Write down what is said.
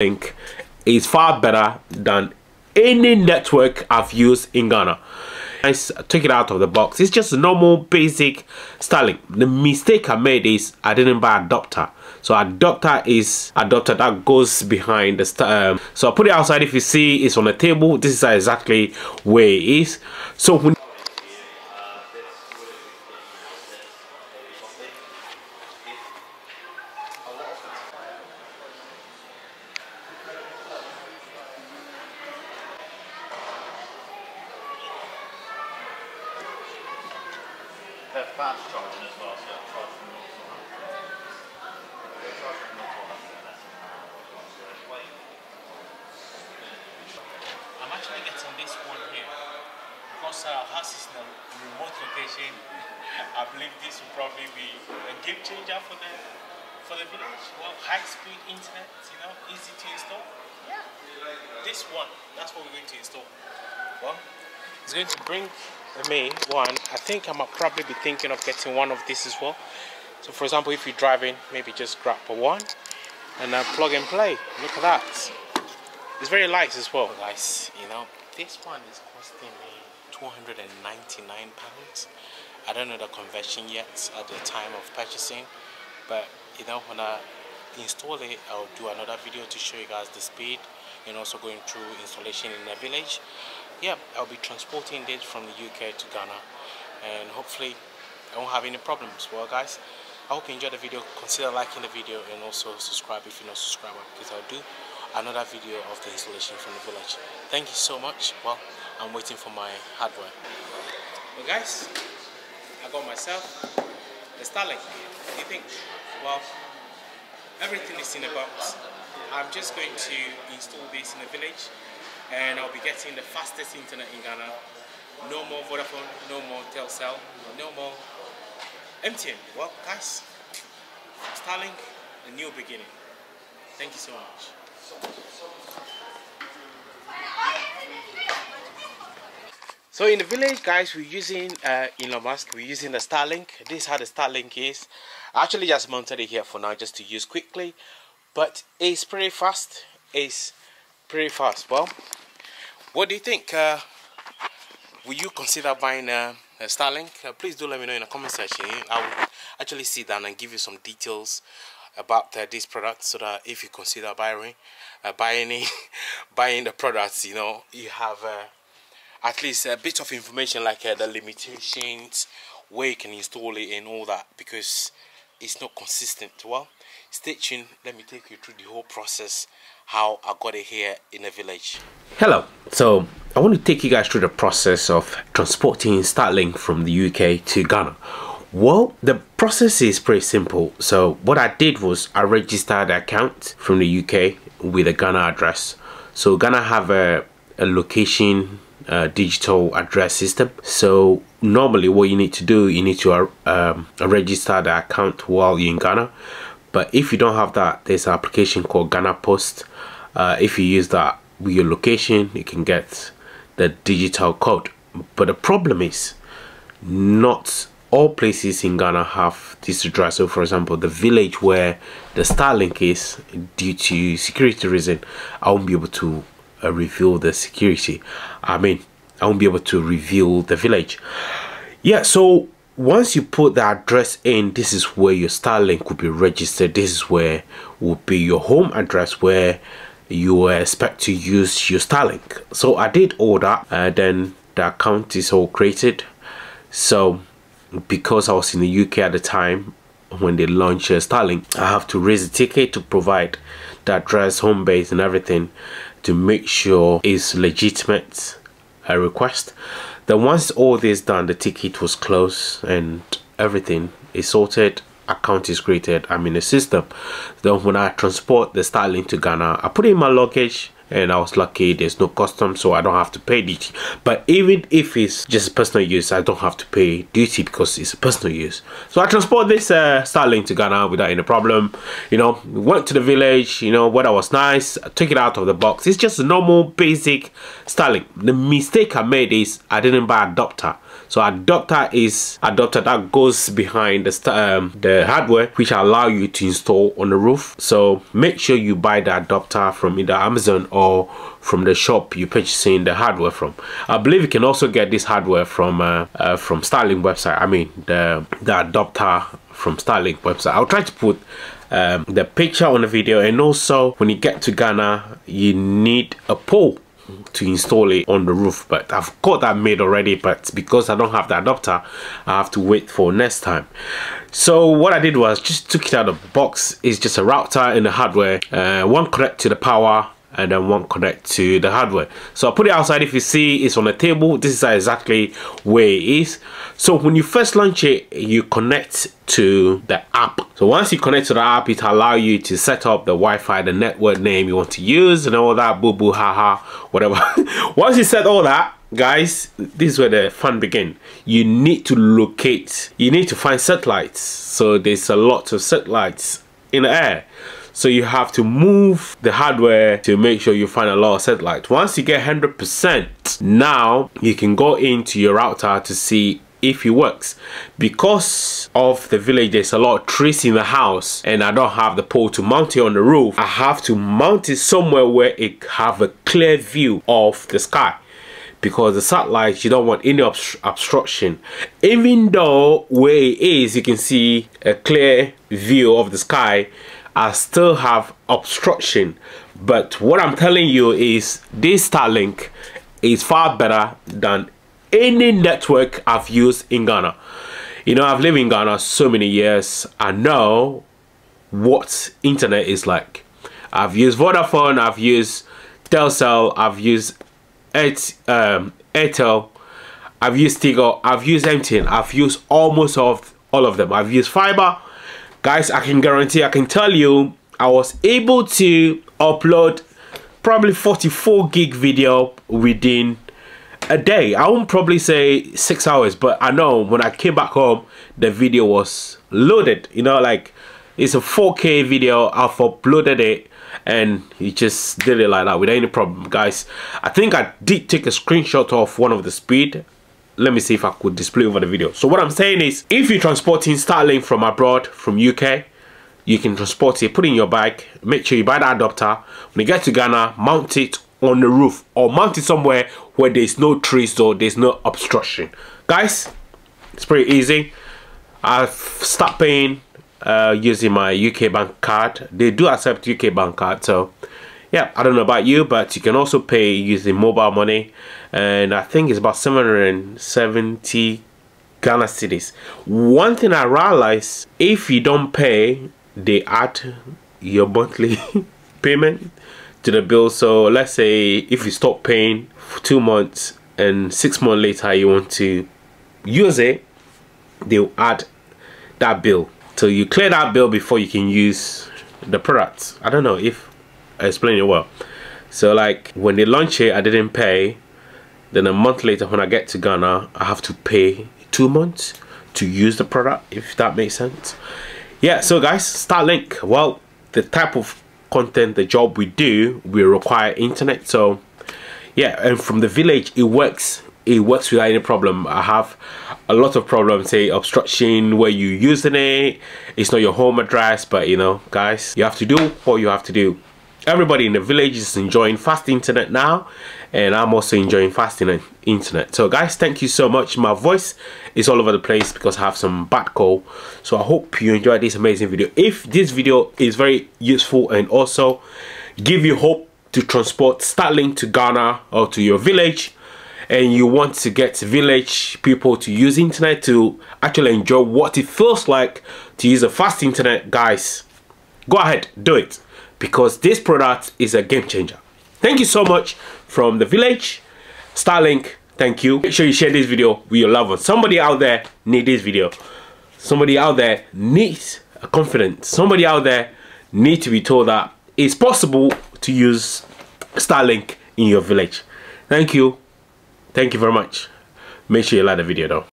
Starlink is far better than any network I've used in Ghana. I took it out of the box. It's just a normal basic Starlink. The mistake I made is I didn't buy adapter. So adapter is adapter that goes behind the so I put it outside. If you see it's on the table, this is exactly where it is. So when they're fast charging as well, so they're charging I'm actually getting this one here because ours is in a remote location. I believe this will probably be a game changer for the village. Well, high-speed internet, you know, easy to install. Yeah. This one, that's what we're going to install. Well, it's going to bring me one. I think I might probably be thinking of getting one of these as well. So for example, if you're driving, maybe just grab one and then plug and play. Look at that. It's very light as well, guys. You know, this one is costing me £299. I don't know the conversion yet at the time of purchasing, but you know, when I install it, I'll do another video to show you guys the speed and also going through installation in the village. Yeah, I'll be transporting this from the UK to Ghana, and hopefully I won't have any problems. Well, guys, I hope you enjoyed the video. Consider liking the video and also subscribe if you're not a subscriber, because I'll do another video of the installation from the village. Thank you so much. Well, I'm waiting for my hardware. Well, guys, I got myself the Starlink. What do you think? Well, everything is in the box. I'm just going to install this in the village, and I'll be getting the fastest internet in Ghana. No more Vodafone, no more Telcel, no more MTN. Well, guys, Starlink, a new beginning. Thank you so much. So in the village, guys, we're using Elon Musk. We're using the Starlink. This is how the Starlink is. I actually just mounted it here for now, just to use quickly. But it's pretty fast. It's pretty fast. Well, what do you think? Will you consider buying a Starlink? Please do let me know in the comment section. I will actually sit down and give you some details about this product, so that if you consider buying the products, you know, you have at least a bit of information, like the limitations, where you can install it and all that, because it's not consistent. Well, stay tuned. Let me take you through the whole process, how I got it here in the village. Hello. So I want to take you guys through the process of transporting Starlink from the UK to Ghana. Well, the process is pretty simple. So what I did was I registered an account from the UK with a Ghana address. So Ghana have a location digital address system. So normally what you need to do, you need to register the account while you're in Ghana. But if you don't have that, there's an application called Ghana Post. If you use that with your location, you can get the digital code. But the problem is, not all places in Ghana have this address. So for example, the village where the Starlink is, due to security reason, I won't be able to reveal the security. I mean, I won't be able to reveal the village. Yeah, so once you put the address in, this is where your Starlink will be registered. This is where will be your home address where you expect to use your Starlink. So I did all that, then the account is all created. So because I was in the UK at the time when they launched Starlink, I have to raise a ticket to provide the address, home base and everything, to make sure it's legitimate a request. Then once all this done, the ticket was closed and everything is sorted, account is created, I'm in the system. Then when I transport the Starlink to Ghana, I put it in my luggage, and I was lucky there's no customs, so I don't have to pay duty. But even if it's just personal use, I don't have to pay duty because it's personal use. So I transport this Starlink to Ghana without any problem. You know, went to the village, you know, weather was nice. I took it out of the box. It's just a normal basic Starlink. The mistake I made is I didn't buy adapter. So adapter is adapter that goes behind the hardware, which allow you to install on the roof. So make sure you buy the adapter from either Amazon or from the shop you're purchasing the hardware from. I believe you can also get this hardware from Starlink website. I mean the adapter from Starlink website. I'll try to put the picture on the video. And also when you get to Ghana, you need a pole to install it on the roof, but I've got that made already, but because I don't have the adapter, I have to wait for next time. So what I did was just took it out of the box. It's just a router and the hardware, one connect to the power and then one connect to the hardware. So I put it outside. If you see, it's on the table. This is exactly where it is. So when you first launch it, you connect to the app. So once you connect to the app, it allows you to set up the Wi-Fi, the network name you want to use, and all that boo boo haha whatever. Once you set all that, guys, this is where the fun begins. You need to locate, you need to find satellites. So there's a lot of satellites in the air. So you have to move the hardware to make sure you find a lot of satellites. Once you get 100%, now you can go into your router to see if it works. Because of the village, there's a lot of trees in the house and I don't have the pole to mount it on the roof. I have to mount it somewhere where it have a clear view of the sky, because the satellites, you don't want any obstruction. Even though where it is you can see a clear view of the sky, I still have obstruction. But what I'm telling you is this Starlink is far better than any network I've used in Ghana. You know, I've lived in Ghana so many years. I know what internet is like. I've used Vodafone, I've used Telcel, I've used Airtel, I've used Tigo, I've used MTN, I've used almost all of them. I've used fiber. Guys, I can guarantee, I can tell you, I was able to upload probably 44 gig video within a day. I won't probably say 6 hours, but I know when I came back home, the video was loaded. You know, like it's a 4K video. I've uploaded it and he just did it like that without any problem. Guys, I think I did take a screenshot of one of the speed. Let me see if I could display over the video. So what I'm saying is, if you're transporting Starlink from abroad, from UK, you can transport it, put it in your bag, make sure you buy the adapter. When you get to Ghana, mount it on the roof or mount it somewhere where there's no trees or there's no obstruction. Guys, it's pretty easy. I've stopped paying using my UK bank card. They do accept UK bank card, so yeah, I don't know about you, but you can also pay using mobile money, and I think it's about 770 Ghana cedis. One thing I realized, if you don't pay, they add your monthly payment to the bill. So let's say if you stop paying for 2 months and 6 months later you want to use it, they'll add that bill. So you clear that bill before you can use the product. I don't know if I explain it well. So like when they launch it, I didn't pay. Then a month later when I get to Ghana, I have to pay 2 months to use the product, if that makes sense. Yeah, so guys, Starlink, well, the type of content, the job we do, we require internet. So yeah, and from the village, it works without any problem. I have a lot of problems, say obstruction where you using it, it's not your home address, but you know, guys, you have to do what you have to do. Everybody in the village is enjoying fast internet now, and I'm also enjoying fast internet. So guys, thank you so much. My voice is all over the place because I have some bad cold. So I hope you enjoyed this amazing video. If this video is very useful and also give you hope to transport Starlink to Ghana or to your village, and you want to get village people to use internet to actually enjoy what it feels like to use a fast internet, guys, go ahead, do it, because this product is a game changer. Thank you so much from the village, Starlink. Thank you. Make sure you share this video with your loved ones. Somebody out there needs this video. Somebody out there needs a confidence. Somebody out there needs to be told that it's possible to use Starlink in your village. Thank you. Thank you very much. Make sure you like the video though.